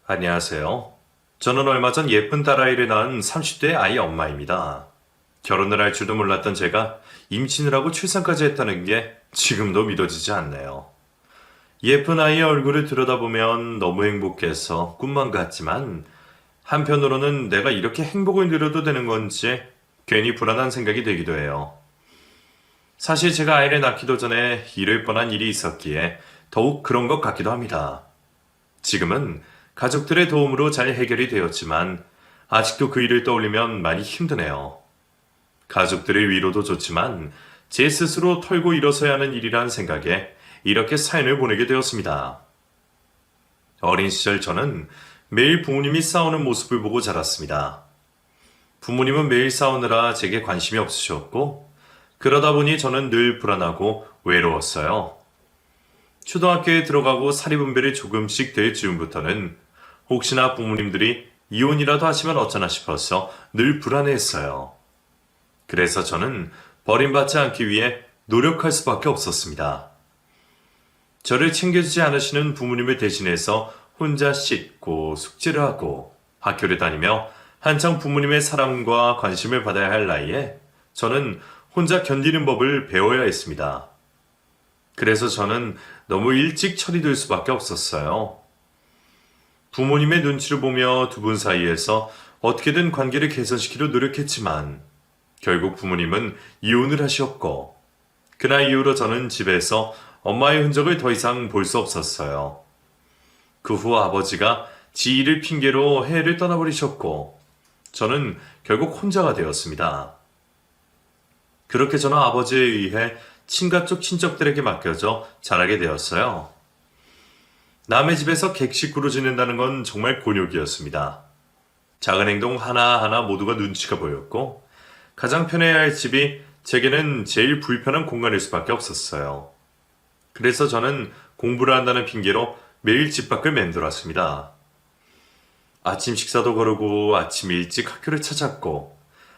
안녕하세요. 저는 얼마 전 예쁜 딸아이를 낳은 30대 아이 엄마입니다. 결혼을 할 줄도 몰랐던 제가 임신을 하고 출산까지 했다는 게 지금도 믿어지지 않네요. 예쁜 아이의 얼굴을 들여다보면 너무 행복해서 꿈만 같지만 한편으로는 내가 이렇게 행복을 누려도 되는 건지 괜히 불안한 생각이 들기도 해요. 사실 제가 아이를 낳기도 전에 이를 뻔한 일이 있었기에 더욱 그런 것 같기도 합니다. 지금은 가족들의 도움으로 잘 해결이 되었지만 아직도 그 일을 떠올리면 많이 힘드네요. 가족들의 위로도 좋지만 제 스스로 털고 일어서야 하는 일이란 생각에 이렇게 사연을 보내게 되었습니다. 어린 시절 저는 매일 부모님이 싸우는 모습을 보고 자랐습니다. 부모님은 매일 싸우느라 제게 관심이 없으셨고 그러다 보니 저는 늘 불안하고 외로웠어요. 초등학교에 들어가고 사리분별이 조금씩 될 즈음부터는 혹시나 부모님들이 이혼이라도 하시면 어쩌나 싶어서 늘 불안해했어요. 그래서 저는 버림받지 않기 위해 노력할 수밖에 없었습니다. 저를 챙겨주지 않으시는 부모님을 대신해서 혼자 씻고 숙제를 하고 학교를 다니며 한창 부모님의 사랑과 관심을 받아야 할 나이에 저는 혼자 견디는 법을 배워야 했습니다. 그래서 저는 너무 일찍 철이 들 수밖에 없었어요. 부모님의 눈치를 보며 두 분 사이에서 어떻게든 관계를 개선시키려 노력했지만 결국 부모님은 이혼을 하셨고 그날 이후로 저는 집에서 엄마의 흔적을 더 이상 볼 수 없었어요. 그 후 아버지가 지 일을 핑계로 해외를 떠나버리셨고 저는 결국 혼자가 되었습니다. 그렇게 저는 아버지에 의해 친가 쪽 친척들에게 맡겨져 자라게 되었어요. 남의 집에서 객식구로 지낸다는 건 정말 곤욕이었습니다. 작은 행동 하나하나 모두가 눈치가 보였고 가장 편해야 할 집이 제게는 제일 불편한 공간일 수밖에 없었어요. 그래서 저는 공부를 한다는 핑계로 매일 집 밖을 맴돌았습니다. 아침 식사도 거르고 아침 일찍 학교를 찾았고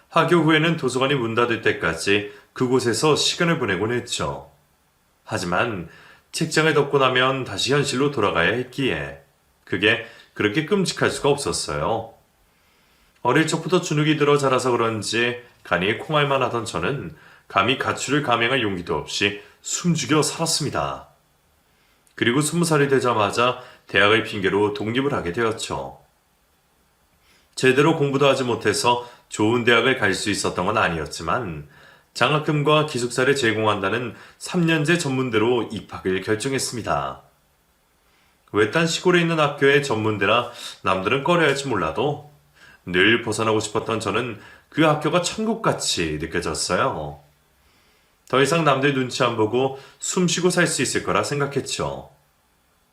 학교 후에는 도서관이 문 닫을 때까지 그곳에서 시간을 보내곤 했죠. 하지만 책장을 덮고 나면 다시 현실로 돌아가야 했기에 그게 그렇게 끔찍할 수가 없었어요. 어릴 적부터 주눅이 들어 자라서 그런지 간이 콩알만 하던 저는 감히 가출을 감행할 용기도 없이 숨죽여 살았습니다. 그리고 20살이 되자마자 대학을 핑계로 독립을 하게 되었죠. 제대로 공부도 하지 못해서 좋은 대학을 갈 수 있었던 건 아니었지만 장학금과 기숙사를 제공한다는 3년제 전문대로 입학을 결정했습니다. 외딴 시골에 있는 학교의 전문대라 남들은 꺼려할지 몰라도 늘 벗어나고 싶었던 저는 그 학교가 천국같이 느껴졌어요. 더 이상 남들 눈치 안 보고 숨 쉬고 살 수 있을 거라 생각했죠.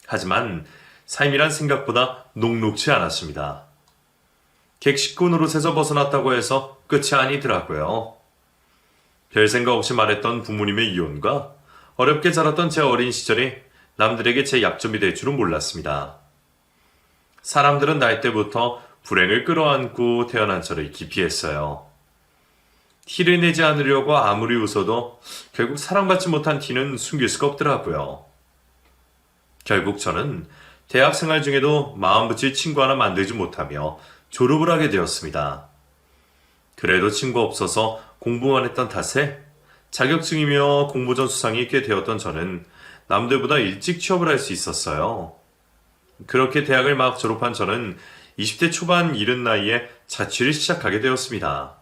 하지만 삶이란 생각보다 녹록지 않았습니다. 객식구 노릇에서 벗어났다고 해서 끝이 아니더라고요. 별 생각 없이 말했던 부모님의 이혼과 어렵게 자랐던 제 어린 시절이 남들에게 제 약점이 될 줄은 몰랐습니다. 사람들은 날 때부터 불행을 끌어안고 태어난 저를 기피했어요. 티를 내지 않으려고 아무리 웃어도 결국 사랑받지 못한 티는 숨길 수가 없더라고요. 결국 저는 대학 생활 중에도 마음 붙일 친구 하나 만들지 못하며 졸업을 하게 되었습니다. 그래도 친구 없어서 공부만 했던 탓에 자격증이며 공모전 수상이 있게 되었던 저는 남들보다 일찍 취업을 할 수 있었어요. 그렇게 대학을 막 졸업한 저는 20대 초반 이른 나이에 자취를 시작하게 되었습니다.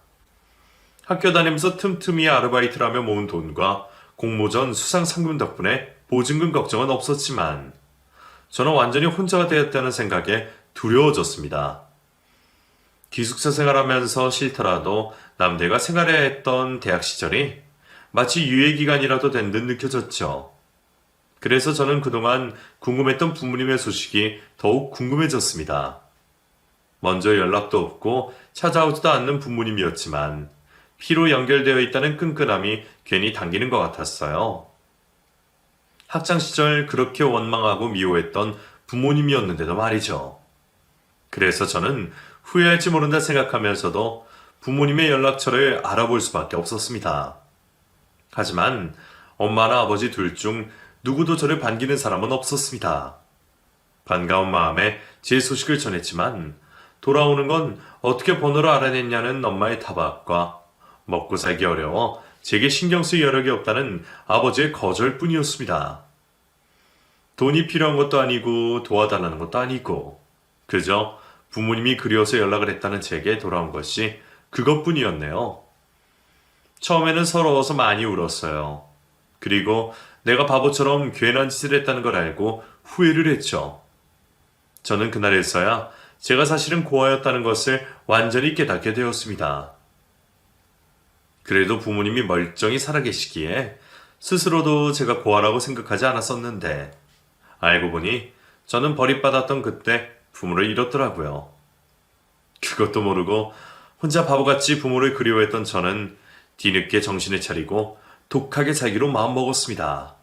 학교 다니면서 틈틈이 아르바이트를 하며 모은 돈과 공모전 수상 상금 덕분에 보증금 걱정은 없었지만 저는 완전히 혼자가 되었다는 생각에 두려워졌습니다. 기숙사 생활하면서 싫더라도 남들과 생활해야 했던 대학 시절이 마치 유예기간이라도 된 듯 느껴졌죠. 그래서 저는 그동안 궁금했던 부모님의 소식이 더욱 궁금해졌습니다. 먼저 연락도 없고 찾아오지도 않는 부모님이었지만 피로 연결되어 있다는 끈끈함이 괜히 당기는 것 같았어요. 학창시절 그렇게 원망하고 미워했던 부모님이었는데도 말이죠. 그래서 저는 후회할지 모른다 생각하면서도 부모님의 연락처를 알아볼 수밖에 없었습니다. 하지만 엄마나 아버지 둘 중 누구도 저를 반기는 사람은 없었습니다. 반가운 마음에 제 소식을 전했지만 돌아오는 건 어떻게 번호를 알아냈냐는 엄마의 타박과 먹고 살기 어려워 제게 신경 쓸 여력이 없다는 아버지의 거절뿐이었습니다. 돈이 필요한 것도 아니고 도와달라는 것도 아니고 그저 부모님이 그리워서 연락을 했다는 제게 돌아온 것이 그것뿐이었네요. 처음에는 서러워서 많이 울었어요. 그리고 내가 바보처럼 괜한 짓을 했다는 걸 알고 후회를 했죠. 저는 그날에서야 제가 사실은 고아였다는 것을 완전히 깨닫게 되었습니다. 그래도 부모님이 멀쩡히 살아계시기에 스스로도 제가 고아라고 생각하지 않았었는데 알고 보니 저는 버림받았던 그때 부모를 잃었더라고요. 그것도 모르고 혼자 바보같이 부모를 그리워했던 저는 뒤늦게 정신을 차리고 독하게 살기로 마음먹었습니다.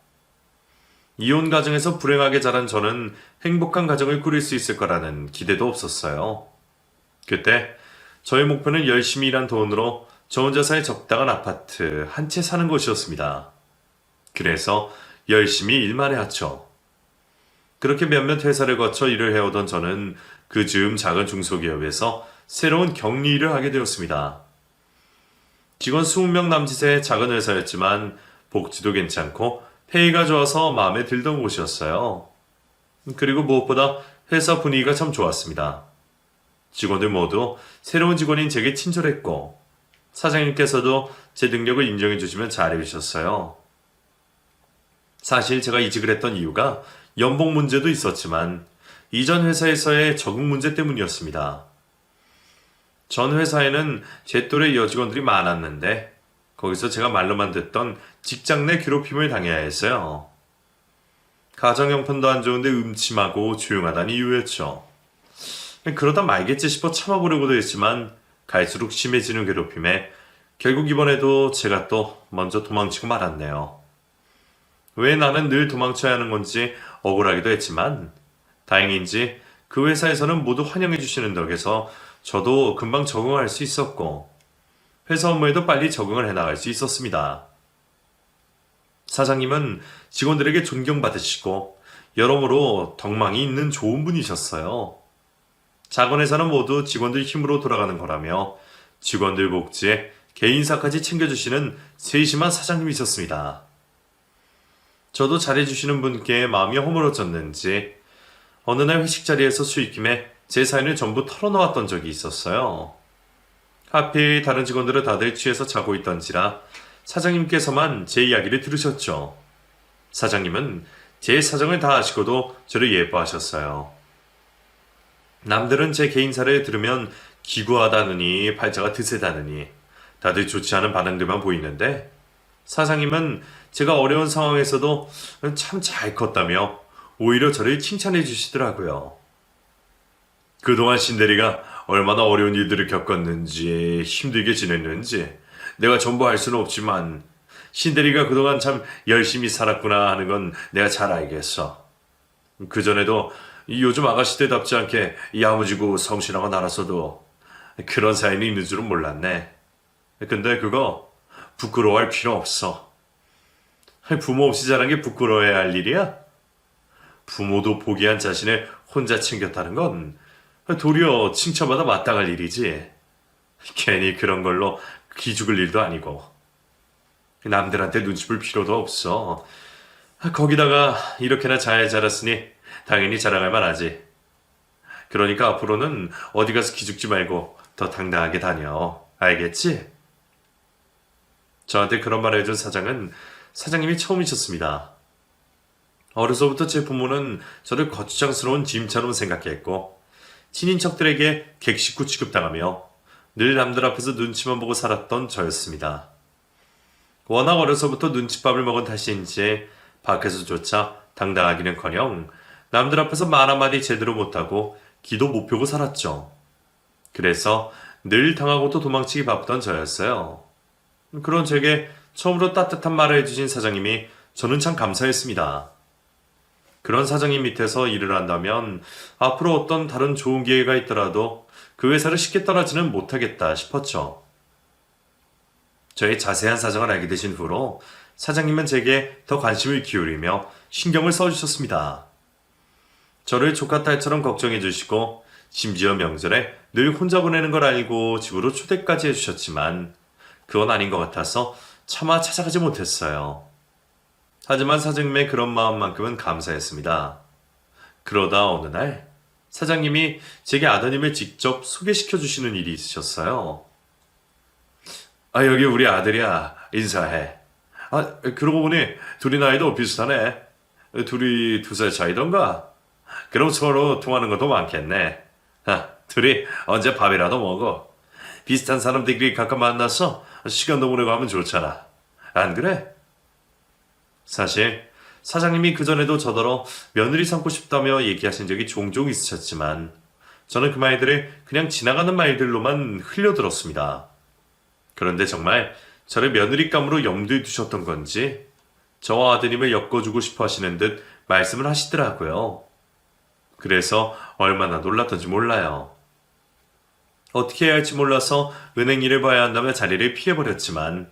이혼 가정에서 불행하게 자란 저는 행복한 가정을 꾸릴 수 있을 거라는 기대도 없었어요. 그때 저의 목표는 열심히 일한 돈으로 저 혼자 살 적당한 아파트 한 채 사는 것이었습니다. 그래서 열심히 일만 해왔죠. 그렇게 몇몇 회사를 거쳐 일을 해오던 저는 그 즈음 작은 중소기업에서 새로운 격리 일을 하게 되었습니다. 직원 20명 남짓의 작은 회사였지만 복지도 괜찮고 페이가 좋아서 마음에 들던 곳이었어요. 그리고 무엇보다 회사 분위기가 참 좋았습니다. 직원들 모두 새로운 직원인 제게 친절했고 사장님께서도 제 능력을 인정해 주시면 잘해 주셨어요. 사실 제가 이직을 했던 이유가 연봉 문제도 있었지만 이전 회사에서의 적응 문제 때문이었습니다. 전 회사에는 제 또래 여직원들이 많았는데 거기서 제가 말로만 듣던 직장 내 괴롭힘을 당해야 했어요. 가정 형편도 안 좋은데 음침하고 조용하다는 이유였죠. 그러다 말겠지 싶어 참아보려고도 했지만 갈수록 심해지는 괴롭힘에 결국 이번에도 제가 또 먼저 도망치고 말았네요. 왜 나는 늘 도망쳐야 하는 건지 억울하기도 했지만 다행인지 그 회사에서는 모두 환영해 주시는 덕에서 저도 금방 적응할 수 있었고 회사 업무에도 빨리 적응을 해나갈 수 있었습니다. 사장님은 직원들에게 존경받으시고 여러모로 덕망이 있는 좋은 분이셨어요. 작은 회사는 모두 직원들 힘으로 돌아가는 거라며 직원들 복지에 개인사까지 챙겨주시는 세심한 사장님이셨습니다. 저도 잘해주시는 분께 마음이 허물어졌는지 어느 날 회식 자리에서 수익김에 제 사연을 전부 털어놓았던 적이 있었어요. 하필 다른 직원들은 다들 취해서 자고 있던지라 사장님께서만 제 이야기를 들으셨죠. 사장님은 제 사정을 다 아시고도 저를 예뻐하셨어요. 남들은 제 개인사를 들으면 기구하다느니 팔자가 드세다느니 다들 좋지 않은 반응들만 보이는데 사장님은 제가 어려운 상황에서도 참 잘 컸다며 오히려 저를 칭찬해 주시더라고요. 그동안 신대리가 얼마나 어려운 일들을 겪었는지 힘들게 지냈는지 내가 전부 알 수는 없지만 신대리가 그동안 참 열심히 살았구나 하는 건 내가 잘 알겠어. 그전에도 요즘 아가씨들답지 않게 야무지고 성실하고 날았어도 그런 사연이 있는 줄은 몰랐네. 근데 그거 부끄러워할 필요 없어. 부모 없이 자란 게 부끄러워해야 할 일이야? 부모도 포기한 자신을 혼자 챙겼다는 건 도리어 칭찬받아 마땅할 일이지. 괜히 그런 걸로 기죽을 일도 아니고. 남들한테 눈치 볼 필요도 없어. 거기다가 이렇게나 잘 자랐으니 당연히 자랑할 만하지. 그러니까 앞으로는 어디 가서 기죽지 말고 더 당당하게 다녀. 알겠지? 저한테 그런 말을 해준 사장은 사장님이 처음이셨습니다. 어려서부터 제 부모는 저를 거추장스러운 짐처럼 생각했고 친인척들에게 객식구 취급당하며 늘 남들 앞에서 눈치만 보고 살았던 저였습니다. 워낙 어려서부터 눈칫밥을 먹은 탓인지 밖에서조차 당당하기는커녕 남들 앞에서 말 한마디 제대로 못하고 기도 못 펴고 살았죠. 그래서 늘 당하고도 도망치기 바쁘던 저였어요. 그런 제게 처음으로 따뜻한 말을 해주신 사장님이 저는 참 감사했습니다. 그런 사장님 밑에서 일을 한다면 앞으로 어떤 다른 좋은 기회가 있더라도 그 회사를 쉽게 떠나지는 못하겠다 싶었죠. 저의 자세한 사정을 알게 되신 후로 사장님은 제게 더 관심을 기울이며 신경을 써주셨습니다. 저를 조카 딸처럼 걱정해 주시고 심지어 명절에 늘 혼자 보내는 걸 알고 집으로 초대까지 해주셨지만 그건 아닌 것 같아서 차마 찾아가지 못했어요. 하지만 사장님의 그런 마음만큼은 감사했습니다. 그러다 어느 날 사장님이 제게 아드님을 직접 소개시켜 주시는 일이 있으셨어요. 아, 여기 우리 아들이야. 인사해. 아, 그러고 보니 둘이 나이도 비슷하네. 둘이 2살 차이던가? 그럼 서로 통하는 것도 많겠네. 아, 둘이 언제 밥이라도 먹어. 비슷한 사람들끼리 가끔 만나서 시간도 보내고 하면 좋잖아. 안 그래? 사실 사장님이 그전에도 저더러 며느리 삼고 싶다며 얘기하신 적이 종종 있으셨지만 저는 그 말들을 그냥 지나가는 말들로만 흘려들었습니다. 그런데 정말 저를 며느리감으로 염두에 두셨던 건지 저와 아드님을 엮어주고 싶어 하시는 듯 말씀을 하시더라고요. 그래서 얼마나 놀랐던지 몰라요. 어떻게 해야 할지 몰라서 은행 일을 봐야 한다며 자리를 피해버렸지만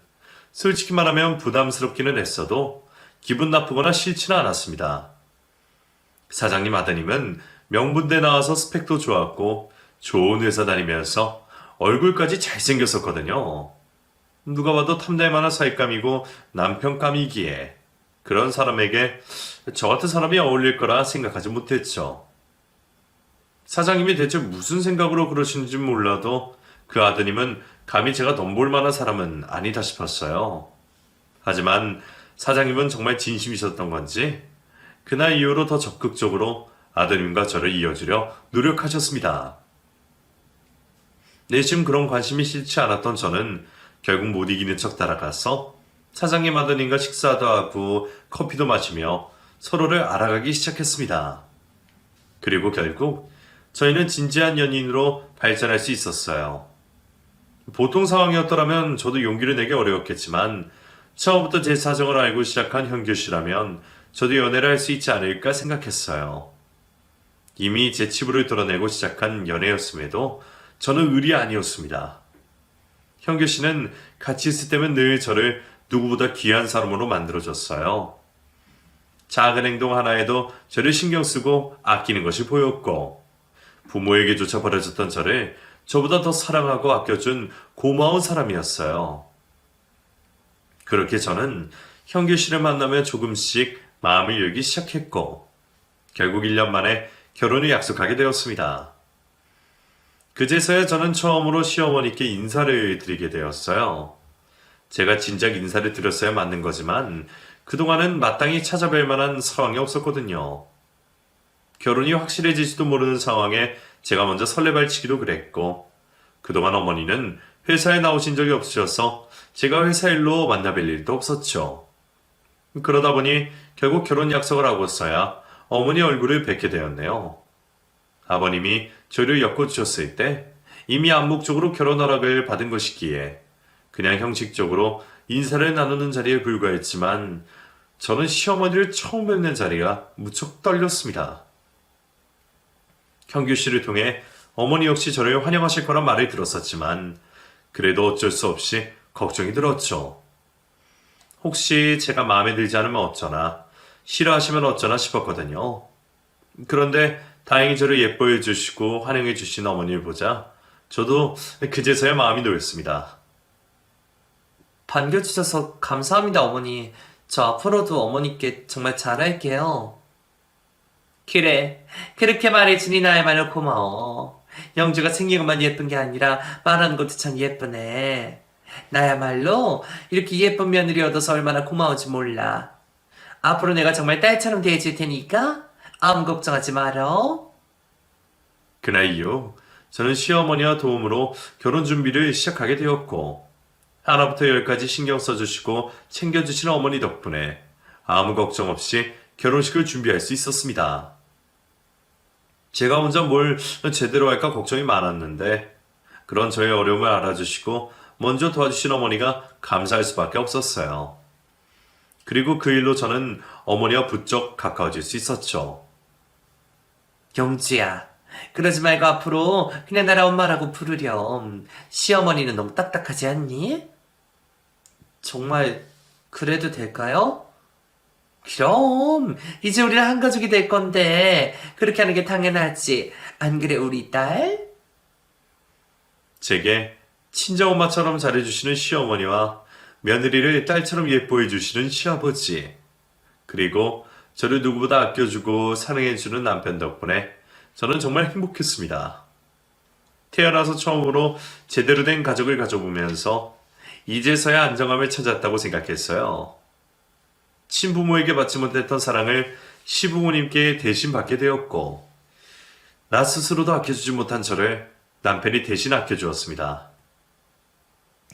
솔직히 말하면 부담스럽기는 했어도 기분 나쁘거나 싫지는 않았습니다. 사장님 아드님은 명문대 나와서 스펙도 좋았고 좋은 회사 다니면서 얼굴까지 잘생겼었거든요. 누가 봐도 탐낼 만한 사윗감이고 남편감이기에 그런 사람에게 저 같은 사람이 어울릴 거라 생각하지 못했죠. 사장님이 대체 무슨 생각으로 그러시는지 몰라도 그 아드님은 감히 제가 덤볼 만한 사람은 아니다 싶었어요. 하지만 사장님은 정말 진심이셨던 건지 그날 이후로 더 적극적으로 아드님과 저를 이어주려 노력하셨습니다. 내심 그런 관심이 싫지 않았던 저는 결국 못 이기는 척 따라가서 사장님 아드님과 식사도 하고 커피도 마시며 서로를 알아가기 시작했습니다. 그리고 결국 저희는 진지한 연인으로 발전할 수 있었어요. 보통 상황이었더라면 저도 용기를 내기 어려웠겠지만 처음부터 제 사정을 알고 시작한 현규 씨라면 저도 연애를 할 수 있지 않을까 생각했어요. 이미 제 치부를 드러내고 시작한 연애였음에도 저는 의리 아니었습니다. 현규 씨는 같이 있을 때면 늘 저를 누구보다 귀한 사람으로 만들어줬어요. 작은 행동 하나에도 저를 신경 쓰고 아끼는 것이 보였고 부모에게조차 버려졌던 저를 저보다 더 사랑하고 아껴준 고마운 사람이었어요. 그렇게 저는 현규 씨를 만나며 조금씩 마음을 열기 시작했고 결국 1년 만에 결혼을 약속하게 되었습니다. 그제서야 저는 처음으로 시어머니께 인사를 드리게 되었어요. 제가 진작 인사를 드렸어야 맞는 거지만 그동안은 마땅히 찾아뵐 만한 상황이 없었거든요. 결혼이 확실해질지도 모르는 상황에 제가 먼저 설레발치기도 그랬고 그동안 어머니는 회사에 나오신 적이 없으셔서 제가 회사 일로 만나뵐 일도 없었죠. 그러다 보니 결국 결혼 약속을 하고서야 어머니 얼굴을 뵙게 되었네요. 아버님이 저를 엮어주셨을 때 이미 암묵적으로 결혼 허락을 받은 것이기에 그냥 형식적으로 인사를 나누는 자리에 불과했지만 저는 시어머니를 처음 뵙는 자리가 무척 떨렸습니다. 현규 씨를 통해 어머니 역시 저를 환영하실 거란 말을 들었었지만 그래도 어쩔 수 없이 걱정이 들었죠. 혹시 제가 마음에 들지 않으면 어쩌나 싫어하시면 어쩌나 싶었거든요. 그런데 다행히 저를 예뻐해 주시고 환영해 주신 어머니를 보자 저도 그제서야 마음이 놓였습니다. 반겨주셔서 감사합니다, 어머니. 저 앞으로도 어머니께 정말 잘할게요. 그래, 그렇게 말해주니 나야말로 고마워. 영주가 생긴 것만 예쁜 게 아니라 말하는 것도 참 예쁘네. 나야말로 이렇게 예쁜 며느리 얻어서 얼마나 고마운지 몰라. 앞으로 내가 정말 딸처럼 대해줄 테니까 아무 걱정하지 말어. 그날 이후 저는 시어머니와 도움으로 결혼 준비를 시작하게 되었고 하나부터 열까지 신경 써주시고 챙겨주시는 어머니 덕분에 아무 걱정 없이 결혼식을 준비할 수 있었습니다. 제가 혼자 뭘 제대로 할까 걱정이 많았는데 그런 저의 어려움을 알아주시고 먼저 도와주신 어머니가 감사할 수밖에 없었어요. 그리고 그 일로 저는 어머니와 부쩍 가까워질 수 있었죠. 영주야, 그러지 말고 앞으로 그냥 나를 엄마라고 부르렴. 시어머니는 너무 딱딱하지 않니? 정말 그래도 될까요? 그럼 이제 우리는 한 가족이 될 건데 그렇게 하는 게 당연하지. 안 그래 우리 딸? 제게 친정엄마처럼 잘해주시는 시어머니와 며느리를 딸처럼 예뻐해 주시는 시아버지, 그리고 저를 누구보다 아껴주고 사랑해주는 남편 덕분에 저는 정말 행복했습니다. 태어나서 처음으로 제대로 된 가족을 가져보면서 이제서야 안정감을 찾았다고 생각했어요. 친부모에게 받지 못했던 사랑을 시부모님께 대신 받게 되었고, 나 스스로도 아껴주지 못한 저를 남편이 대신 아껴주었습니다.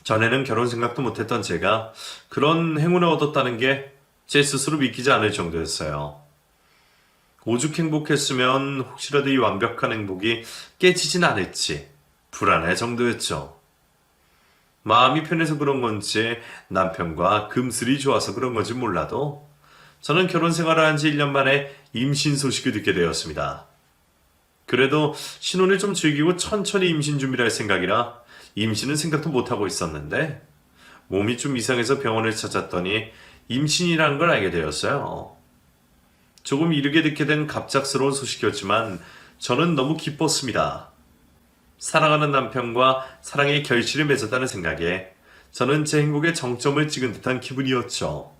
전에는 결혼 생각도 못했던 제가 그런 행운을 얻었다는 게 제 스스로 믿기지 않을 정도였어요. 오죽 행복했으면 혹시라도 이 완벽한 행복이 깨지진 않을지 불안할 정도였죠. 마음이 편해서 그런 건지 남편과 금슬이 좋아서 그런 건지 몰라도 저는 결혼 생활을 한 지 1년 만에 임신 소식을 듣게 되었습니다. 그래도 신혼을 좀 즐기고 천천히 임신 준비를 할 생각이라 임신은 생각도 못하고 있었는데 몸이 좀 이상해서 병원을 찾았더니 임신이라는 걸 알게 되었어요. 조금 이르게 듣게 된 갑작스러운 소식이었지만 저는 너무 기뻤습니다. 사랑하는 남편과 사랑의 결실을 맺었다는 생각에 저는 제 행복의 정점을 찍은 듯한 기분이었죠.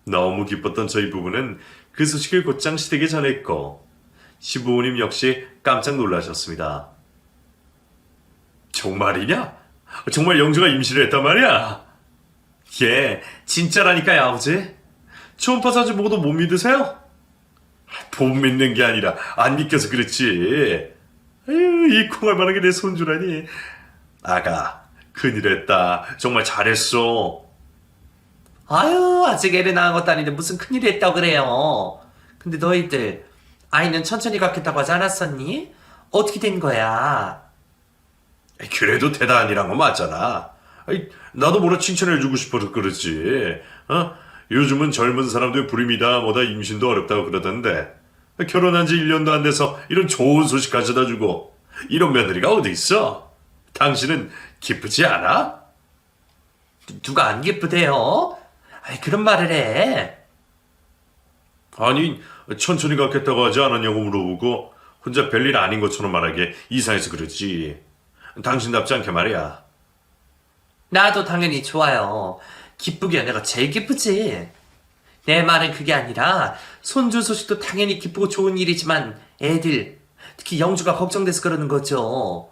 너무 기뻤던 저희 부부는 그 소식을 곧장 시댁에 전했고 시부모님 역시 깜짝 놀라셨습니다. 정말이냐? 정말 영주가 임신을 했단 말이야? 예, 진짜라니까요, 아버지. 초음파 사진 보고도 못 믿으세요? 못 믿는 게 아니라 안 믿겨서 그렇지. 아유, 이 콩알만하게 내 손주라니. 아가, 큰일했다. 정말 잘했어. 아유 아직 애를 낳은 것도 아닌데 무슨 큰일이 했다고 그래요. 근데 너희들 아이는 천천히 갖겠다고 하지 않았었니? 어떻게 된 거야? 그래도 대단이란 거 맞잖아. 아이, 나도 뭐라 칭찬해주고 싶어서 그러지. 어? 요즘은 젊은 사람들 불임이다 뭐다 임신도 어렵다고 그러던데 결혼한 지 1년도 안 돼서 이런 좋은 소식 가져다 주고 이런 며느리가 어디 있어? 당신은 기쁘지 않아? 누가 안 기쁘대요? 아이 그런 말을 해. 아니, 천천히 갖겠다고 하지 않았냐고 물어보고 혼자 별일 아닌 것처럼 말하기에 이상해서 그러지. 당신답지 않게 말이야. 나도 당연히 좋아요. 기쁘기야 내가 제일 기쁘지. 내 말은 그게 아니라 손주 소식도 당연히 기쁘고 좋은 일이지만 애들, 특히 영주가 걱정돼서 그러는 거죠.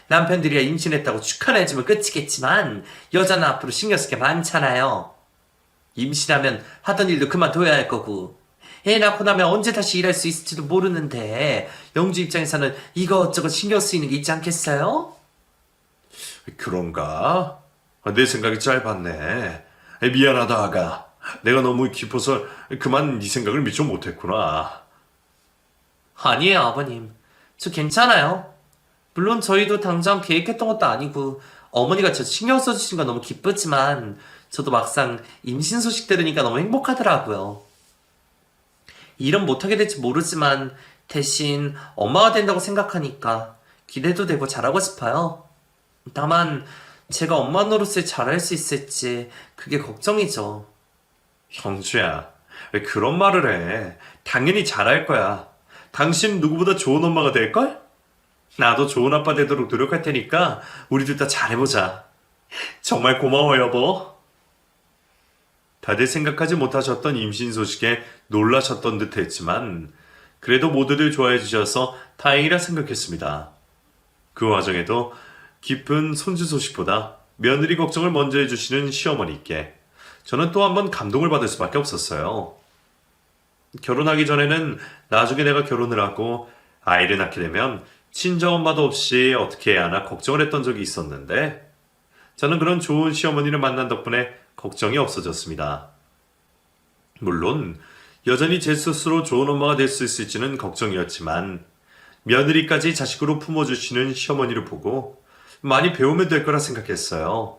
남편들이야 임신했다고 축하해주면 끝이겠지만 여자는 앞으로 신경 쓸 게 많잖아요. 임신하면 하던 일도 그만둬야 할 거고 애 낳고 나면 언제 다시 일할 수 있을지도 모르는데 영주 입장에서는 이것저것 신경 쓰이는 게 있지 않겠어요? 그런가? 내 생각이 짧았네. 미안하다, 아가. 내가 너무 깊어서 그만 네 생각을 미처 못했구나. 아니에요, 아버님. 저 괜찮아요. 물론 저희도 당장 계획했던 것도 아니고 어머니가 저 신경 써주신 건 너무 기쁘지만 저도 막상 임신 소식 들으니까 너무 행복하더라고요. 일은 못하게 될지 모르지만 대신 엄마가 된다고 생각하니까 기대도 되고 잘하고 싶어요. 다만 제가 엄마 노릇을 잘할 수 있을지 그게 걱정이죠. 형주야, 왜 그런 말을 해? 당연히 잘할 거야. 당신 누구보다 좋은 엄마가 될걸? 나도 좋은 아빠 되도록 노력할 테니까 우리 둘 다 잘해보자. 정말 고마워, 여보. 다들 생각하지 못하셨던 임신 소식에 놀라셨던 듯 했지만 그래도 모두들 좋아해 주셔서 다행이라 생각했습니다. 그 와중에도 깊은 손주 소식보다 며느리 걱정을 먼저 해주시는 시어머니께 저는 또 한 번 감동을 받을 수밖에 없었어요. 결혼하기 전에는 나중에 내가 결혼을 하고 아이를 낳게 되면 친정엄마도 없이 어떻게 해야 하나 걱정을 했던 적이 있었는데 저는 그런 좋은 시어머니를 만난 덕분에 걱정이 없어졌습니다. 물론 여전히 제 스스로 좋은 엄마가 될 수 있을지는 걱정이었지만 며느리까지 자식으로 품어주시는 시어머니를 보고 많이 배우면 될 거라 생각했어요.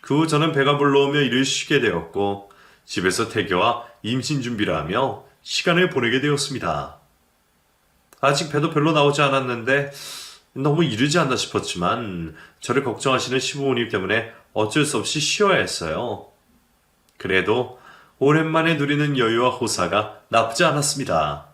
그 후 저는 배가 불러오며 일을 쉬게 되었고 집에서 태교와 임신 준비를 하며 시간을 보내게 되었습니다. 아직 배도 별로 나오지 않았는데 너무 이르지 않나 싶었지만 저를 걱정하시는 시부모님 때문에 어쩔 수 없이 쉬어야 했어요. 그래도 오랜만에 누리는 여유와 호사가 나쁘지 않았습니다.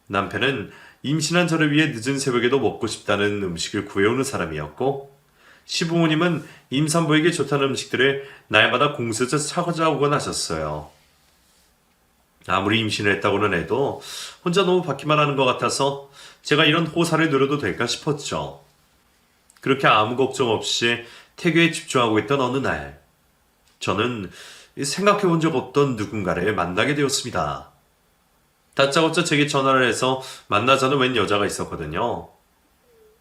남편은 임신한 저를 위해 늦은 새벽에도 먹고 싶다는 음식을 구해오는 사람이었고, 시부모님은 임산부에게 좋다는 음식들을 날마다 공수해서 찾아오곤 하셨어요. 아무리 임신을 했다고는 해도 혼자 너무 받기만 하는 것 같아서 제가 이런 호사를 누려도 될까 싶었죠. 그렇게 아무 걱정 없이 태교에 집중하고 있던 어느 날, 저는 생각해 본 적 없던 누군가를 만나게 되었습니다. 다짜고짜 제게 전화를 해서 만나자는 웬 여자가 있었거든요.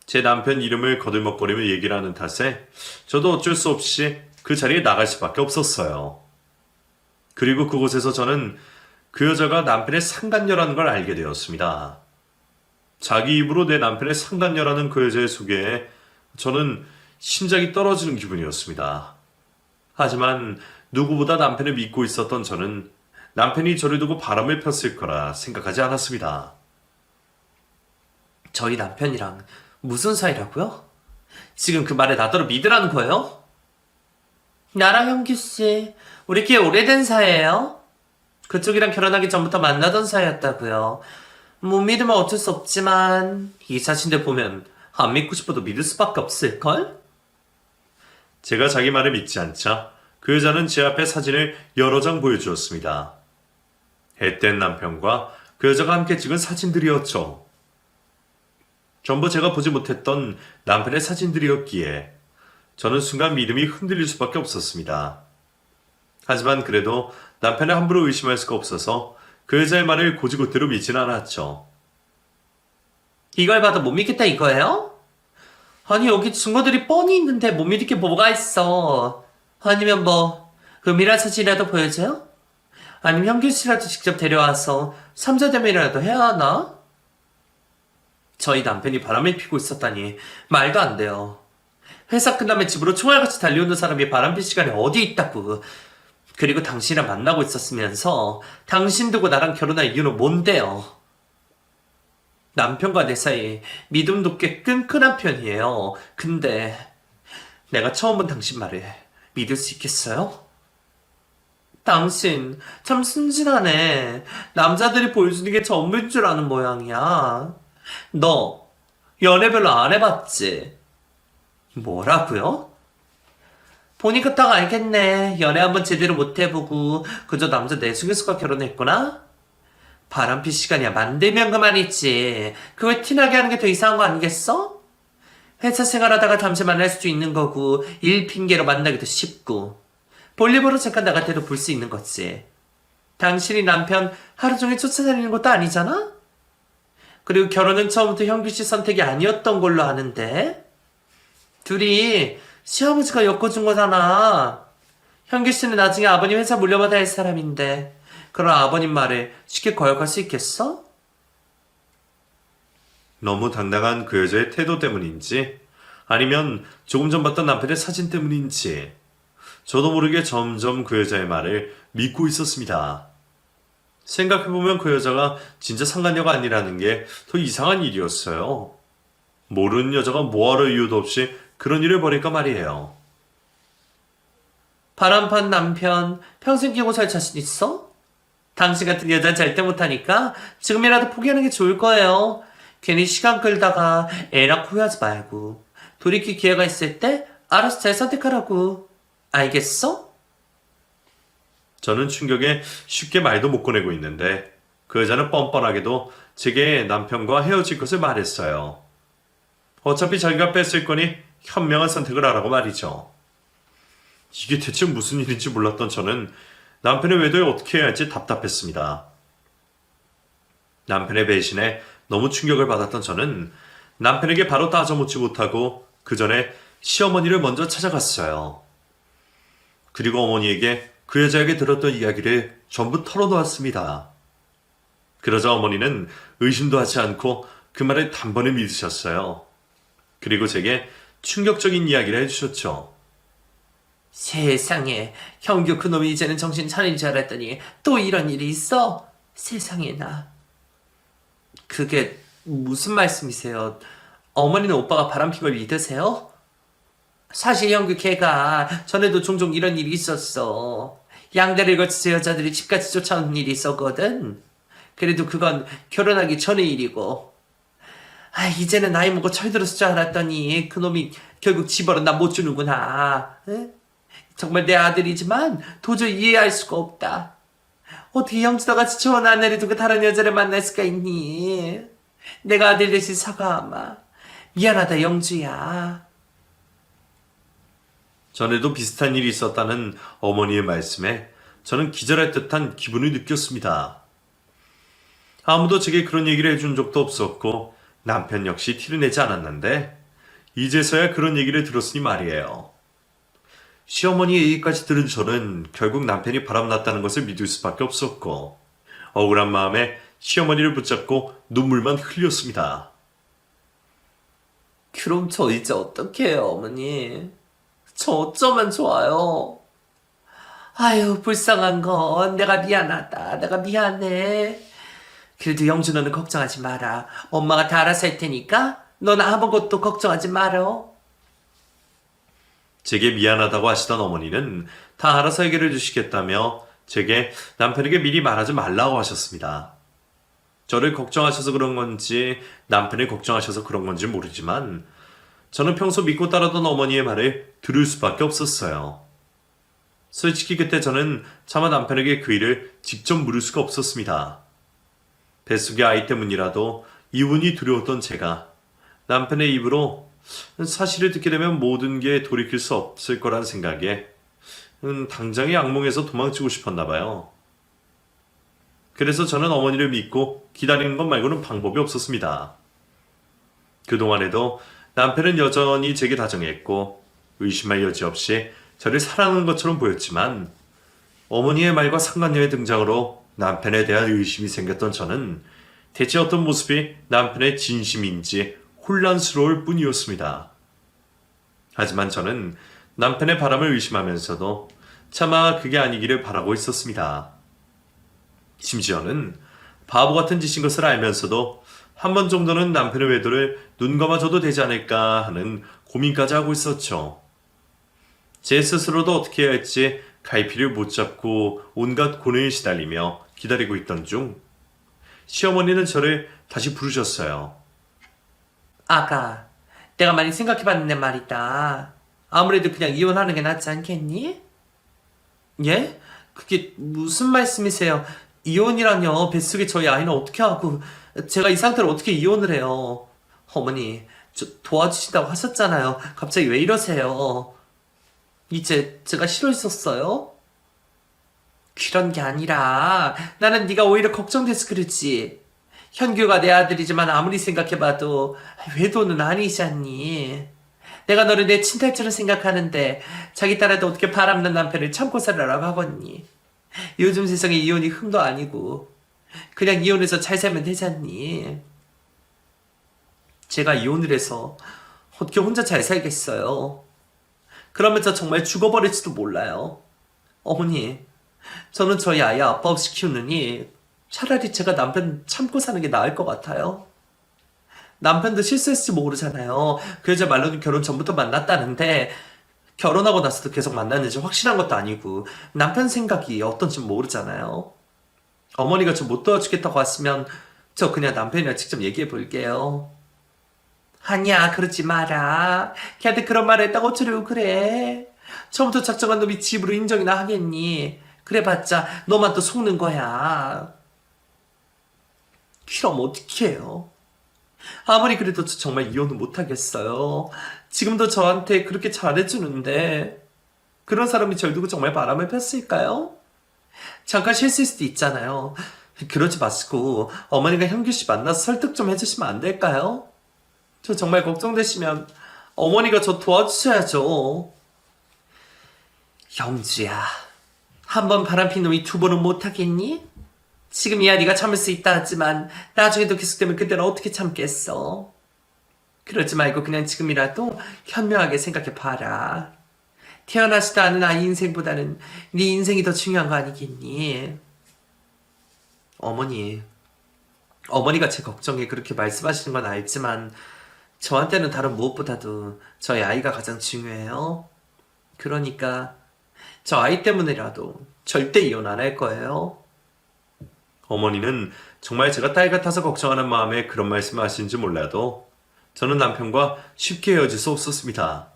제 남편 이름을 거들먹거리며 얘기를 하는 탓에 저도 어쩔 수 없이 그 자리에 나갈 수밖에 없었어요. 그리고 그곳에서 저는 그 여자가 남편의 상간녀라는 걸 알게 되었습니다. 자기 입으로 내 남편의 상간녀라는 그 여자의 소개에 저는 심장이 떨어지는 기분이었습니다. 하지만 누구보다 남편을 믿고 있었던 저는 남편이 저를 두고 바람을 폈을 거라 생각하지 않았습니다. 저희 남편이랑 무슨 사이라고요? 지금 그 말에 나더러 믿으라는 거예요? 나랑 형규씨, 우리 꽤 오래된 사이예요? 그쪽이랑 결혼하기 전부터 만나던 사이였다고요. 못 믿으면 어쩔 수 없지만 이 사진들 보면 안 믿고 싶어도 믿을 수밖에 없을걸? 제가 자기 말을 믿지 않자 그 여자는 제 앞에 사진을 여러 장 보여주었습니다. 햇된 남편과 그 여자가 함께 찍은 사진들이었죠. 전부 제가 보지 못했던 남편의 사진들이었기에 저는 순간 믿음이 흔들릴 수밖에 없었습니다. 하지만 그래도 남편을 함부로 의심할 수가 없어서 그 여자의 말을 고지고대로 믿지는 않았죠. 이걸 봐도 못 믿겠다 이거예요? 아니 여기 증거들이 뻔히 있는데 못 믿을 게 뭐가 있어. 아니면 뭐 은밀한 사진이라도 보여줘요? 아니면 형규씨라도 직접 데려와서 삼자대면이라도 해야 하나? 저희 남편이 바람을 피고 있었다니 말도 안 돼요. 회사 끝나면 집으로 총알같이 달려오는 사람이 바람필 시간이 어디 있다고. 그리고 당신이랑 만나고 있었으면서 당신 두고 나랑 결혼할 이유는 뭔데요? 남편과 내 사이 믿음도 꽤 끈끈한 편이에요. 근데 내가 처음 본 당신 말을 믿을 수 있겠어요? 당신 참 순진하네. 남자들이 보여주는 게 전부인 줄 아는 모양이야. 너 연애 별로 안 해봤지? 뭐라고요? 보니까 딱 알겠네. 연애 한번 제대로 못 해보고 그저 남자 내숭에서가 결혼했구나? 바람필 시간이야 만들면 그만이지. 그걸 티나게 하는 게 더 이상한 거 아니겠어? 회사 생활하다가 잠시 만날 수도 있는 거고 일 핑계로 만나기도 쉽고 볼일 보러 잠깐 나갈 때도 볼 수 있는 거지. 당신이 남편 하루 종일 쫓아다니는 것도 아니잖아? 그리고 결혼은 처음부터 형규씨 선택이 아니었던 걸로 아는데 둘이 시아버지가 엮어준 거잖아. 형규씨는 나중에 아버님 회사 물려받아야 할 사람인데 그런 아버님 말을 쉽게 거역할 수 있겠어? 너무 당당한 그 여자의 태도 때문인지 아니면 조금 전 봤던 남편의 사진 때문인지 저도 모르게 점점 그 여자의 말을 믿고 있었습니다. 생각해보면 그 여자가 진짜 상간녀가 아니라는 게 더 이상한 일이었어요. 모르는 여자가 뭐하러 이유도 없이 그런 일을 벌일까 말이에요. 바람판 남편 평생 끼고 살 자신 있어? 당신 같은 여자는 절대 못하니까 지금이라도 포기하는 게 좋을 거예요. 괜히 시간 끌다가 애 낳고 후회하지 말고 돌이킬 기회가 있을 때 알아서 잘 선택하라고. 알겠어? 저는 충격에 쉽게 말도 못 꺼내고 있는데 그 여자는 뻔뻔하게도 제게 남편과 헤어질 것을 말했어요. 어차피 자기가 뺐을 거니 현명한 선택을 하라고 말이죠. 이게 대체 무슨 일인지 몰랐던 저는 남편의 외도에 어떻게 해야 할지 답답했습니다. 남편의 배신에 너무 충격을 받았던 저는 남편에게 바로 따져묻지 못하고 그 전에 시어머니를 먼저 찾아갔어요. 그리고 어머니에게 그 여자에게 들었던 이야기를 전부 털어놓았습니다. 그러자 어머니는 의심도 하지 않고 그 말을 단번에 믿으셨어요. 그리고 제게 충격적인 이야기를 해주셨죠. 세상에, 형규 그놈이 이제는 정신 차린 줄 알았더니 또 이런 일이 있어? 세상에나. 그게 무슨 말씀이세요? 어머니는 오빠가 바람핀 걸 믿으세요? 사실 형규 걔가 전에도 종종 이런 일이 있었어. 양다리를 걸쳐서 여자들이 집까지 쫓아오는 일이 있었거든. 그래도 그건 결혼하기 전의 일이고. 이제는 나이 먹고 철들었을 줄 알았더니 그놈이 결국 집어를 나 못 주는구나. 응? 정말 내 아들이지만 도저히 이해할 수가 없다. 어떻게 영주도 같이 좋은 아내를 두고 다른 여자를 만날 수가 있니? 내가 아들 대신 사과하마. 미안하다 영주야. 전에도 비슷한 일이 있었다는 어머니의 말씀에 저는 기절할 듯한 기분을 느꼈습니다. 아무도 제게 그런 얘기를 해준 적도 없었고 남편 역시 티를 내지 않았는데 이제서야 그런 얘기를 들었으니 말이에요. 시어머니의 얘기까지 들은 저는 결국 남편이 바람났다는 것을 믿을 수밖에 없었고 억울한 마음에 시어머니를 붙잡고 눈물만 흘렸습니다. 그럼 저 이제 어떡해요 어머니? 저 어쩌면 좋아요? 아유 불쌍한 건 내가 미안하다. 내가 미안해. 그래도 영주 너는 걱정하지 마라. 엄마가 다 알아서 할 테니까 너는 아무것도 걱정하지 말어. 제게 미안하다고 하시던 어머니는 다 알아서 해결해 주시겠다며 제게 남편에게 미리 말하지 말라고 하셨습니다. 저를 걱정하셔서 그런 건지 남편을 걱정하셔서 그런 건지 모르지만 저는 평소 믿고 따르던 어머니의 말을 들을 수밖에 없었어요. 솔직히 그때 저는 차마 남편에게 그 일을 직접 물을 수가 없었습니다. 뱃속의 아이 때문이라도 이혼이 두려웠던 제가 남편의 입으로 사실을 듣게 되면 모든 게 돌이킬 수 없을 거란 생각에 당장의 악몽에서 도망치고 싶었나 봐요. 그래서 저는 어머니를 믿고 기다리는 것 말고는 방법이 없었습니다. 그동안에도 남편은 여전히 제게 다정했고 의심할 여지 없이 저를 사랑하는 것처럼 보였지만 어머니의 말과 상간녀의 등장으로 남편에 대한 의심이 생겼던 저는 대체 어떤 모습이 남편의 진심인지 혼란스러울 뿐이었습니다. 하지만 저는 남편의 바람을 의심하면서도 차마 그게 아니기를 바라고 있었습니다. 심지어는 바보 같은 짓인 것을 알면서도 한 번 정도는 남편의 외도를 눈 감아줘도 되지 않을까 하는 고민까지 하고 있었죠. 제 스스로도 어떻게 해야 할지 갈피를 못 잡고 온갖 고뇌에 시달리며 기다리고 있던 중 시어머니는 저를 다시 부르셨어요. 아가, 내가 많이 생각해봤는데 말이다. 아무래도 그냥 이혼하는 게 낫지 않겠니? 예? 그게 무슨 말씀이세요? 이혼이라뇨. 뱃속에 저희 아이는 어떻게 하고 제가 이 상태로 어떻게 이혼을 해요? 어머니, 저 도와주신다고 하셨잖아요. 갑자기 왜 이러세요? 이제 제가 싫어했었어요? 그런 게 아니라 나는 네가 오히려 걱정돼서 그러지. 현규가 내 아들이지만 아무리 생각해봐도 외도는 아니잖니. 내가 너를 내 친딸처럼 생각하는데 자기 딸한테 어떻게 바람난 남편을 참고 살아라고 하겠니? 요즘 세상에 이혼이 흠도 아니고 그냥 이혼해서 잘 살면 되잖니. 제가 이혼을 해서 어떻게 혼자 잘 살겠어요? 그러면서 정말 죽어버릴지도 몰라요. 어머니, 저는 저희 아이 아빠 없이 키우느니 차라리 제가 남편 참고 사는 게 나을 것 같아요. 남편도 실수했을지 모르잖아요. 그 여자 말로는 결혼 전부터 만났다는데 결혼하고 나서도 계속 만났는지 확실한 것도 아니고 남편 생각이 어떤지 모르잖아요. 어머니가 저 못 도와주겠다고 하시면 저 그냥 남편이랑 직접 얘기해 볼게요. 아니야, 그러지 마라. 걔한테 그런 말을 했다고 어쩌려고 그래. 처음부터 작정한 놈이 집으로 인정이나 하겠니? 그래봤자 너만 또 속는 거야. 그럼 어떡해요? 아무리 그래도 저 정말 이혼은 못하겠어요. 지금도 저한테 그렇게 잘해주는데 그런 사람이 절 두고 정말 바람을 폈을까요? 잠깐 실수일 수도 있잖아요. 그러지 마시고 어머니가 현규 씨 만나서 설득 좀 해주시면 안 될까요? 저 정말 걱정되시면 어머니가 저 도와주셔야죠. 영주야, 한 번 바람핀 놈이 두 번은 못하겠니? 지금이야 네가 참을 수 있다 하지만 나중에도 계속되면 그때는 어떻게 참겠어? 그러지 말고 그냥 지금이라도 현명하게 생각해봐라. 태어나지도 않은 아이 인생보다는 네 인생이 더 중요한 거 아니겠니? 어머니가 제 걱정에 그렇게 말씀하시는 건 알지만 저한테는 다른 무엇보다도 저희 아이가 가장 중요해요. 그러니까 저 아이 때문이라도 절대 이혼 안 할 거예요. 어머니는 정말 제가 딸 같아서 걱정하는 마음에 그런 말씀을 하신지 몰라도 저는 남편과 쉽게 헤어질 수 없었습니다.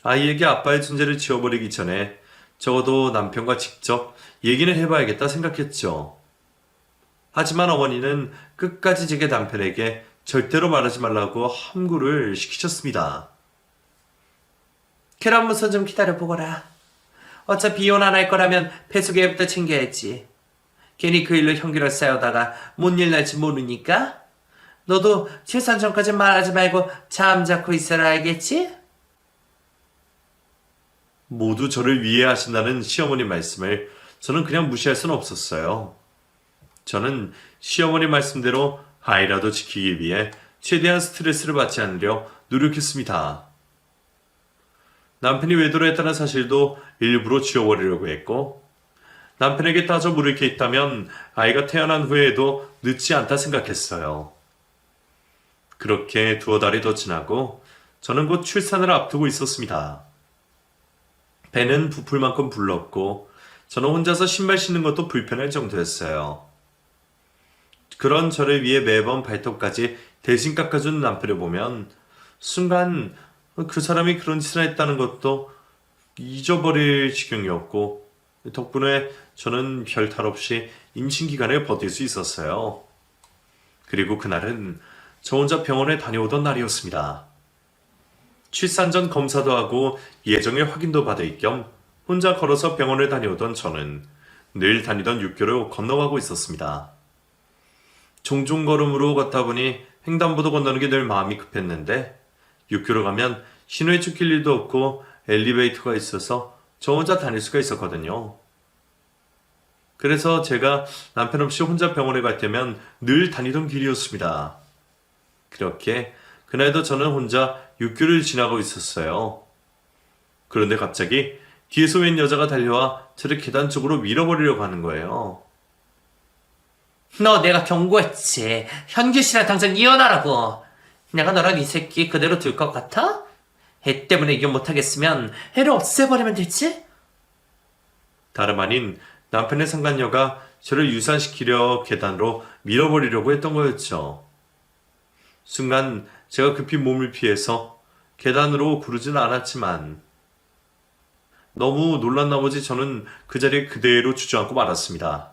아이에게 아빠의 존재를 지워버리기 전에 적어도 남편과 직접 얘기는 해봐야겠다 생각했죠. 하지만 어머니는 끝까지 제게 남편에게 절대로 말하지 말라고 함구를 시키셨습니다. 그럼 우선 좀 기다려보거라. 어차피 이혼 안 할 거라면 배수계부터 챙겨야지. 괜히 그 일로 형기를 쌓여다가 뭔 일 날지 모르니까. 너도 출산 전까지 말하지 말고 잠자코 있어라, 알겠지? 모두 저를 위해하신다는 시어머니 말씀을 저는 그냥 무시할 수는 없었어요. 저는 시어머니 말씀대로 아이라도 지키기 위해 최대한 스트레스를 받지 않으려 노력했습니다. 남편이 외도를 했다는 사실도 일부러 지워버리려고 했고, 남편에게 따져 물을 게 있다면 아이가 태어난 후에도 늦지 않다 생각했어요. 그렇게 두어 달이 더 지나고 저는 곧 출산을 앞두고 있었습니다. 배는 부풀 만큼 불렀고 저는 혼자서 신발 신는 것도 불편할 정도였어요. 그런 저를 위해 매번 발톱까지 대신 깎아주는 남편을 보면 순간 그 사람이 그런 짓을 했다는 것도 잊어버릴 지경이었고, 덕분에 저는 별 탈 없이 임신 기간을 버틸 수 있었어요. 그리고 그날은 저 혼자 병원에 다녀오던 날이었습니다. 출산 전 검사도 하고 예정의 확인도 받을 겸 혼자 걸어서 병원을 다녀오던 저는 늘 다니던 육교를 건너가고 있었습니다. 종종 걸음으로 걷다 보니 횡단보도 건너는 게 늘 마음이 급했는데, 육교로 가면 신호에 쫓길 일도 없고 엘리베이터가 있어서 저 혼자 다닐 수가 있었거든요. 그래서 제가 남편 없이 혼자 병원에 갈 때면 늘 다니던 길이었습니다. 그렇게 그날도 저는 혼자 육교를 지나고 있었어요. 그런데 갑자기 뒤에서 웬 여자가 달려와 저를 계단 쪽으로 밀어버리려고 하는 거예요. 너 내가 경고했지. 현규 씨랑 당장 이혼하라고. 내가 너랑 이 새끼 그대로 둘 것 같아? 애 때문에 이혼 못하겠으면 애를 없애버리면 되지? 다름 아닌 남편의 상간녀가 저를 유산시키려 계단으로 밀어버리려고 했던 거였죠. 순간 제가 급히 몸을 피해서 계단으로 구르지는 않았지만 너무 놀란 나머지 저는 그 자리에 그대로 주저앉고 말았습니다.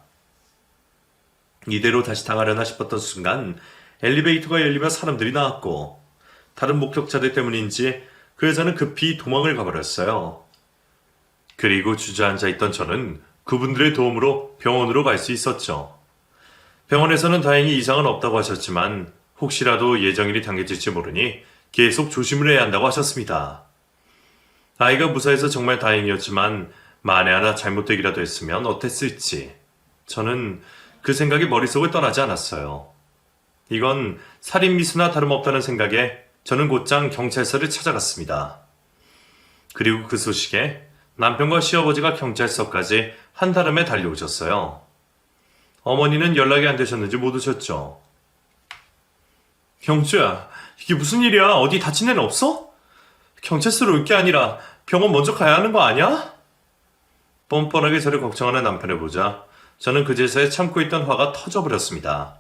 이대로 다시 당하려나 싶었던 순간 엘리베이터가 열리며 사람들이 나왔고, 다른 목격자들 때문인지 그 여자는 급히 도망을 가버렸어요. 그리고 주저앉아 있던 저는 그분들의 도움으로 병원으로 갈 수 있었죠. 병원에서는 다행히 이상은 없다고 하셨지만 혹시라도 예정일이 당겨질지 모르니 계속 조심을 해야 한다고 하셨습니다. 아이가 무사해서 정말 다행이었지만 만에 하나 잘못되기라도 했으면 어땠을지 저는 그 생각이 머릿속을 떠나지 않았어요. 이건 살인미수나 다름없다는 생각에 저는 곧장 경찰서를 찾아갔습니다. 그리고 그 소식에 남편과 시아버지가 경찰서까지 한달음에 달려오셨어요. 어머니는 연락이 안 되셨는지 못 오셨죠. 경주야, 이게 무슨 일이야? 어디 다친 데는 없어? 경찰서로 올 게 아니라 병원 먼저 가야 하는 거 아니야? 뻔뻔하게 저를 걱정하는 남편을 보자 저는 그제서야 참고 있던 화가 터져버렸습니다.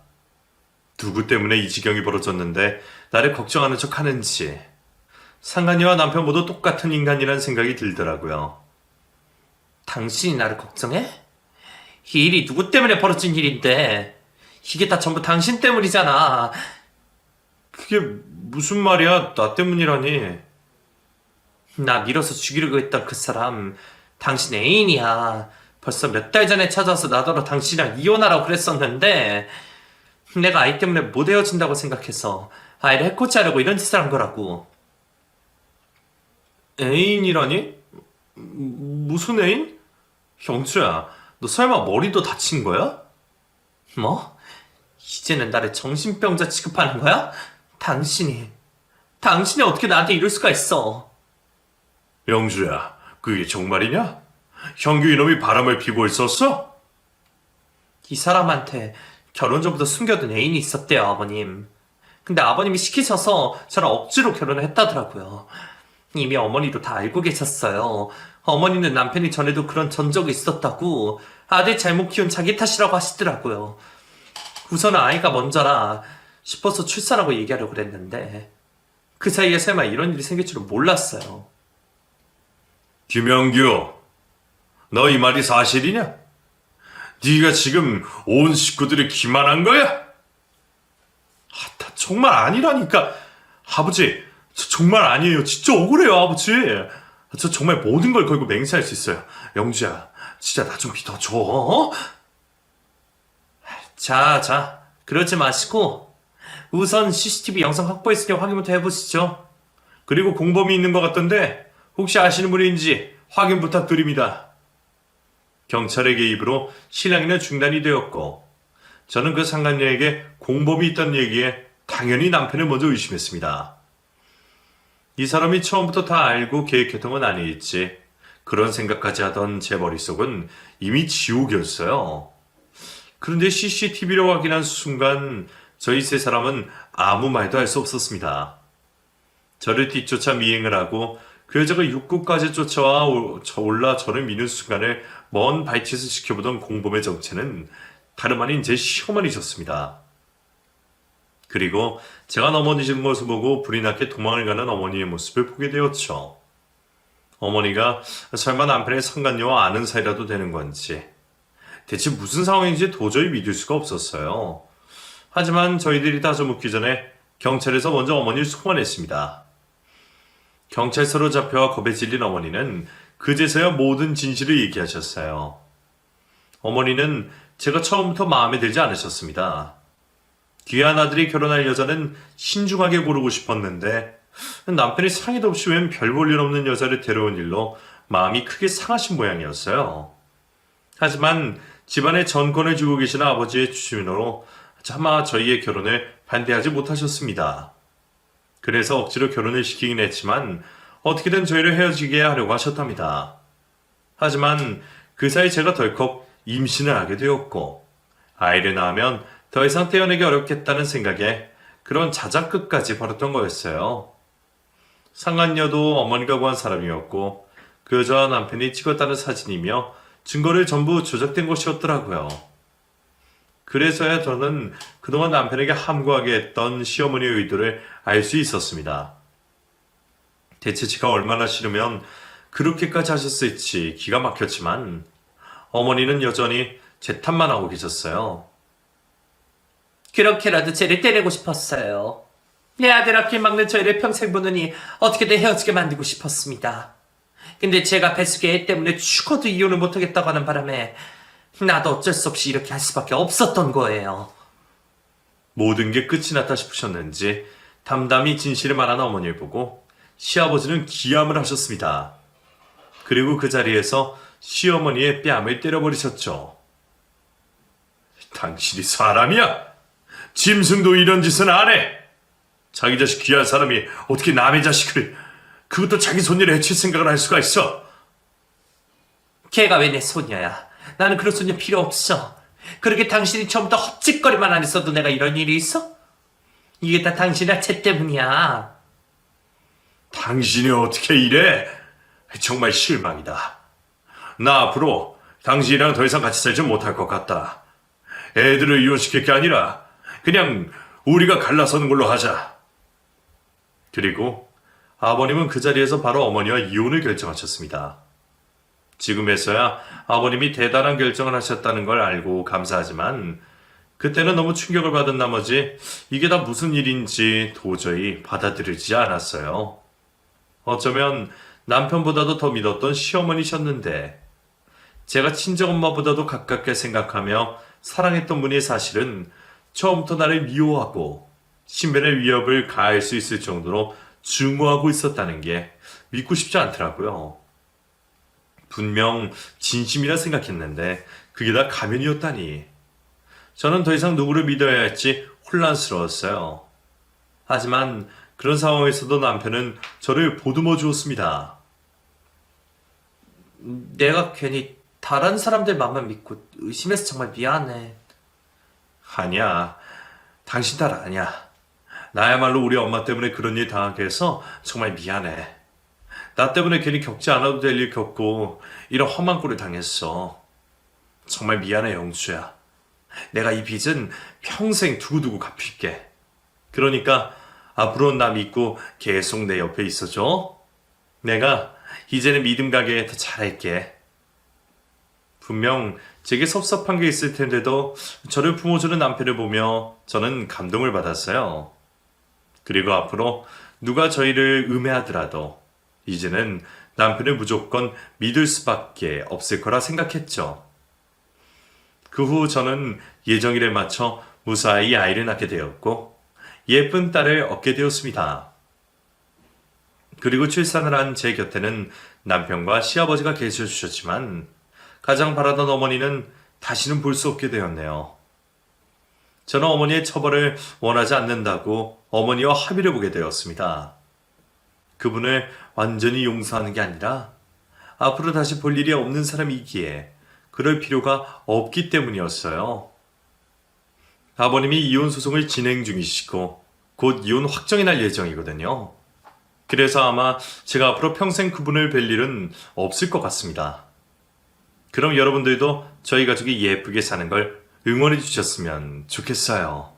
누구 때문에 이 지경이 벌어졌는데 나를 걱정하는 척 하는지. 상간이와 남편 모두 똑같은 인간이란 생각이 들더라고요. 당신이 나를 걱정해? 이 일이 누구 때문에 벌어진 일인데 이게 다 전부 당신 때문이잖아. 그게 무슨 말이야? 나 때문이라니. 나 밀어서 죽이려고 했던 그 사람 당신 애인이야. 벌써 몇 달 전에 찾아와서 나더러 당신이랑 이혼하라고 그랬었는데 내가 아이 때문에 못 헤어진다고 생각해서 아이를 해코지하려고 이런 짓을 한 거라고. 애인이라니? 무슨 애인? 경주야, 너 설마 머리도 다친 거야? 뭐? 이제는 나를 정신병자 취급하는 거야? 당신이 어떻게 나한테 이럴 수가 있어? 영주야, 그게 정말이냐? 형규 이놈이 바람을 피고 있었어? 이 사람한테 결혼 전부터 숨겨둔 애인이 있었대요, 아버님. 근데 아버님이 시키셔서 저랑 억지로 결혼을 했다더라고요. 이미 어머니도 다 알고 계셨어요. 어머니는 남편이 전에도 그런 전적이 있었다고 아들 잘못 키운 자기 탓이라고 하시더라고요. 우선 아이가 먼저라 싶어서 출산하고 얘기하려고 그랬는데 그 사이에 설마 이런 일이 생길 줄은 몰랐어요. 김영규, 너 이 말이 사실이냐? 네가 지금 온 식구들이 기만한 거야? 나 정말 아니라니까. 아버지, 저 정말 아니에요. 진짜 억울해요, 아버지. 저 정말 모든 걸 걸고 맹세할 수 있어요. 영주야, 진짜 나 좀 믿어줘. 어? 자, 그러지 마시고 우선 CCTV 영상 확보했으니 확인부터 해보시죠. 그리고 공범이 있는 것 같던데 혹시 아시는 분인지 확인 부탁드립니다. 경찰의 개입으로 실랑이는 중단이 되었고 저는 그 상간녀에게 공범이 있다는 얘기에 당연히 남편을 먼저 의심했습니다. 이 사람이 처음부터 다 알고 계획했던 건 아니겠지. 그런 생각까지 하던 제 머릿속은 이미 지옥이었어요. 그런데 CCTV로 확인한 순간 저희 세 사람은 아무 말도 할 수 없었습니다. 저를 뒤쫓아 미행을 하고 그 여자가 육구까지 쫓아와 올라 저를 미는 순간을 먼 발치에서 지켜보던 공범의 정체는 다름 아닌 제 시어머니셨습니다. 그리고 제가 넘어지는 것을 보고 불이 나게 도망을 가는 어머니의 모습을 보게 되었죠. 어머니가 설마 남편의 상간녀와 아는 사이라도 되는 건지 대체 무슨 상황인지 도저히 믿을 수가 없었어요. 하지만 저희들이 다 좀 묻기 전에 경찰에서 먼저 어머니를 소환했습니다. 경찰서로 잡혀와 겁에 질린 어머니는 그제서야 모든 진실을 얘기하셨어요. 어머니는 제가 처음부터 마음에 들지 않으셨습니다. 귀한 아들이 결혼할 여자는 신중하게 고르고 싶었는데 남편이 상의도 없이 웬 별 볼 일 없는 여자를 데려온 일로 마음이 크게 상하신 모양이었어요. 하지만 집안에 전권을 쥐고 계신 아버지의 추심으로 차마 저희의 결혼을 반대하지 못하셨습니다. 그래서 억지로 결혼을 시키긴 했지만 어떻게든 저희를 헤어지게 하려고 하셨답니다. 하지만 그 사이 제가 덜컥 임신을 하게 되었고 아이를 낳으면 더 이상 떼어내기 어렵겠다는 생각에 그런 자작극까지 벌였던 거였어요. 상간녀도 어머니가 구한 사람이었고 그 여자와 남편이 찍었다는 사진이며 증거를 전부 조작된 것이었더라고요. 그래서야 저는 그동안 남편에게 함구하게 했던 시어머니의 의도를 알 수 있었습니다. 대체 제가 얼마나 싫으면 그렇게까지 하셨을지 기가 막혔지만 어머니는 여전히 제 탓만 하고 계셨어요. 그렇게라도 쟤를 때리고 싶었어요. 내 아들 앞길 막는 저희를 평생 보느니 어떻게든 헤어지게 만들고 싶었습니다. 근데 제가 뱃속의 애 때문에 죽어도 이혼을 못하겠다고 하는 바람에 나도 어쩔 수 없이 이렇게 할 수밖에 없었던 거예요. 모든 게 끝이 났다 싶으셨는지 담담히 진실을 말하는 어머니를 보고 시아버지는 기함을 하셨습니다. 그리고 그 자리에서 시어머니의 뺨을 때려버리셨죠. 당신이 사람이야? 짐승도 이런 짓은 안 해! 자기 자식 귀한 사람이 어떻게 남의 자식을, 그것도 자기 손녀를 해칠 생각을 할 수가 있어? 걔가 왜 내 손녀야? 나는 그런 손녀 필요 없어. 그렇게 당신이 처음부터 헛짓거리만 안 했어도 내가 이런 일이 있어? 이게 다 당신이나 쟤 때문이야. 당신이 어떻게 이래? 정말 실망이다. 나 앞으로 당신이랑 더 이상 같이 살지 못할 것 같다. 애들을 이혼시킬 게 아니라 그냥 우리가 갈라서는 걸로 하자. 그리고 아버님은 그 자리에서 바로 어머니와 이혼을 결정하셨습니다. 지금에서야 아버님이 대단한 결정을 하셨다는 걸 알고 감사하지만 그때는 너무 충격을 받은 나머지 이게 다 무슨 일인지 도저히 받아들이지 않았어요. 어쩌면 남편보다도 더 믿었던 시어머니셨는데 제가 친정엄마보다도 가깝게 생각하며 사랑했던 분이 사실은 처음부터 나를 미워하고 신변의 위협을 가할 수 있을 정도로 증오하고 있었다는 게 믿고 싶지 않더라고요. 분명 진심이라 생각했는데 그게 다 가면이었다니. 저는 더 이상 누구를 믿어야 할지 혼란스러웠어요. 하지만 그런 상황에서도 남편은 저를 보듬어 주었습니다. 내가 괜히 다른 사람들 맘만 믿고 의심해서 정말 미안해. 아니야. 당신 딸 아니야. 나야말로 우리 엄마 때문에 그런 일 당하게 해서 정말 미안해. 나 때문에 괜히 겪지 않아도 될 일 겪고 이런 험한 꼴을 당했어. 정말 미안해, 영주야. 내가 이 빚은 평생 두고두고 갚을게. 그러니까 앞으로는 나 믿고 계속 내 옆에 있어줘. 내가 이제는 믿음 가게 더 잘할게. 분명 제게 섭섭한 게 있을 텐데도 저를 품어주는 남편을 보며 저는 감동을 받았어요. 그리고 앞으로 누가 저희를 음해하더라도 이제는 남편을 무조건 믿을 수밖에 없을 거라 생각했죠. 그 후 저는 예정일에 맞춰 무사히 아이를 낳게 되었고 예쁜 딸을 얻게 되었습니다. 그리고 출산을 한 제 곁에는 남편과 시아버지가 계셔 주셨지만 가장 바라던 어머니는 다시는 볼 수 없게 되었네요. 저는 어머니의 처벌을 원하지 않는다고 어머니와 합의를 보게 되었습니다. 그분을 완전히 용서하는 게 아니라 앞으로 다시 볼 일이 없는 사람이기에 그럴 필요가 없기 때문이었어요. 아버님이 이혼 소송을 진행 중이시고 곧 이혼 확정이 날 예정이거든요. 그래서 아마 제가 앞으로 평생 그분을 뵐 일은 없을 것 같습니다. 그럼 여러분들도 저희 가족이 예쁘게 사는 걸 응원해 주셨으면 좋겠어요.